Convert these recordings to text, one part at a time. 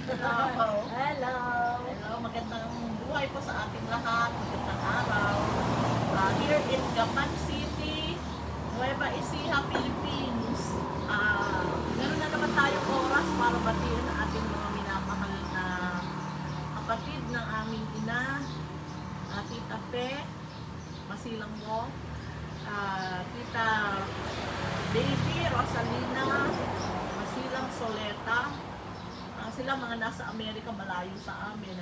Hello. Hello. Hello, magandang buhay po sa ating lahat. Magandang araw. Here in Gapan City, Nueva Ecija, Philippines. Meron na naman tayong oras para batiin ang ating mga minamahal na kapatid ng aming ina, Tita Fe, masilang mo, Tita Baby Rosalina, masilang Soleta. Sila mga nasa Amerika, malayo sa amin.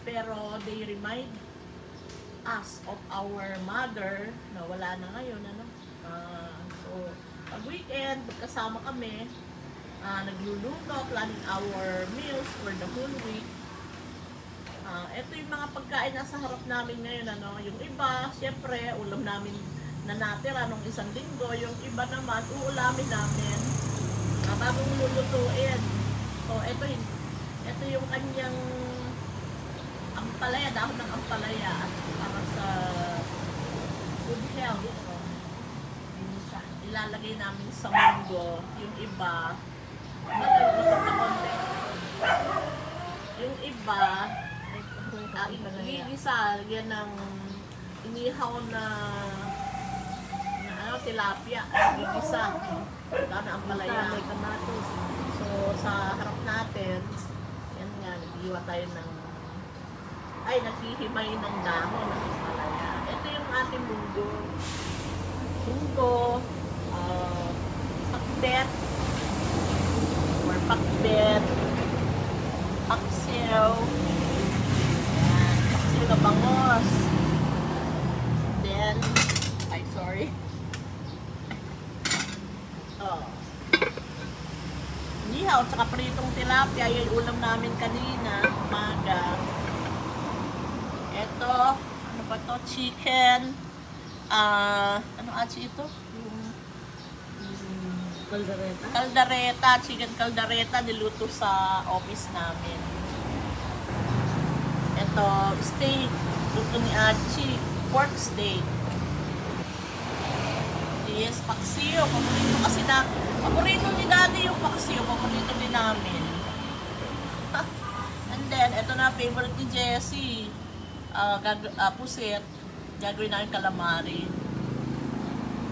Pero they remind us of our mother na wala na ngayon. So, pag weekend, kasama kami, nagluluto, planning our meals for the whole week. Ito yung mga pagkain na sa harap namin ngayon. Yung iba, syempre, ulam namin na natira nung isang linggo. Yung iba naman, uulamin namin bagong lulutuin. So, ito yung kanyang ampalaya, dahon ng ampalaya para sa good health. Ilalagay namin sa munggo. Yung iba, yung iba, igigisa, lagyan ng inihaw na tilapia, igigisa. Dahon ng ampalaya. May kamatis. So, sa harap natin, yan nga, nag-iwa tayo naghihimay ng dahon ng ampalaya. Ito yung ating munggo. Munggo, pakbet, or pakbet, paksiw, yan, paksiw na bangos. Then, sorry. Nihaw, tsaka pritong tilapia, yung ulam namin kanina, umaga. Ito, ano ba to? Chicken. Ano achi ito? Caldereta. Caldereta, chicken caldereta, niluto sa office namin. Ito, steak, luto ni Achi, pork steak. Yes, paksiyo. Paborito kasi paborito ni Daddy yung paksiyo. Paborito din namin. And then, ito na, favorite ni Jessie. Pusit. Gagawin namin calamari.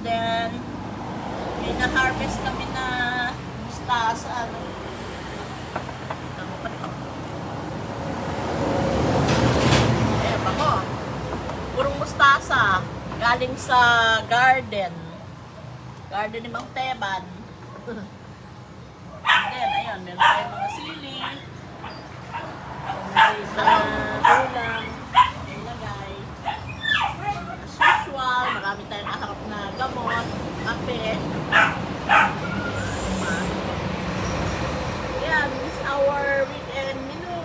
Then, may na-harvest kami na mustasa. Bango. Purong mustasa. Galing sa garden ni Mang Teban. And then, ayan, meron tayong mga sili. Sa ulam. Ilagay. As usual, marami tayong naharap na gamot, kape. Ayan, this is our weekend menu.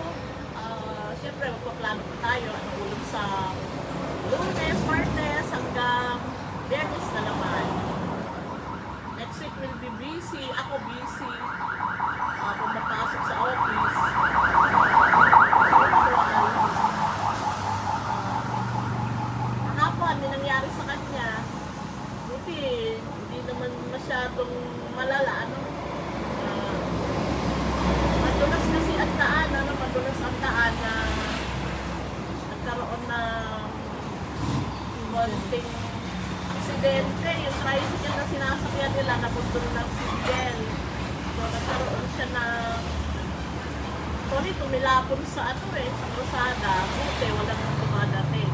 Siyempre, magpaplano pa tayo. Anong ulam sa Lunes, Martes, hanggang Biyernes na naman. Next week will be busy. Ako busy. Kung mapasok sa office. Hapon, may nangyari sa kanya. Buti, hindi naman masyadong malala. Madulas kasi ang daan. Madulas ang daan na nagkaroon ng konting aksidente, yung tricycle na sinasakyan nila napunto ng seatbelt. So, nagkaroon siya na tumilapon sa sa krusada. Buti, walang dumadating.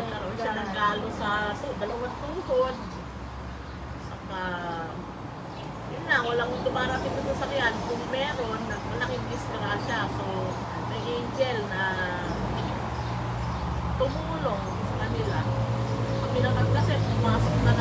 Nagkaroon siya ng galo sa dalawang tuhod. Saka, yun lang, walang dumarating sa sasakyan. Kung meron, malaking disgrasya. So, may angel na tumulong sa kanila. Kami naman kasi pumasok na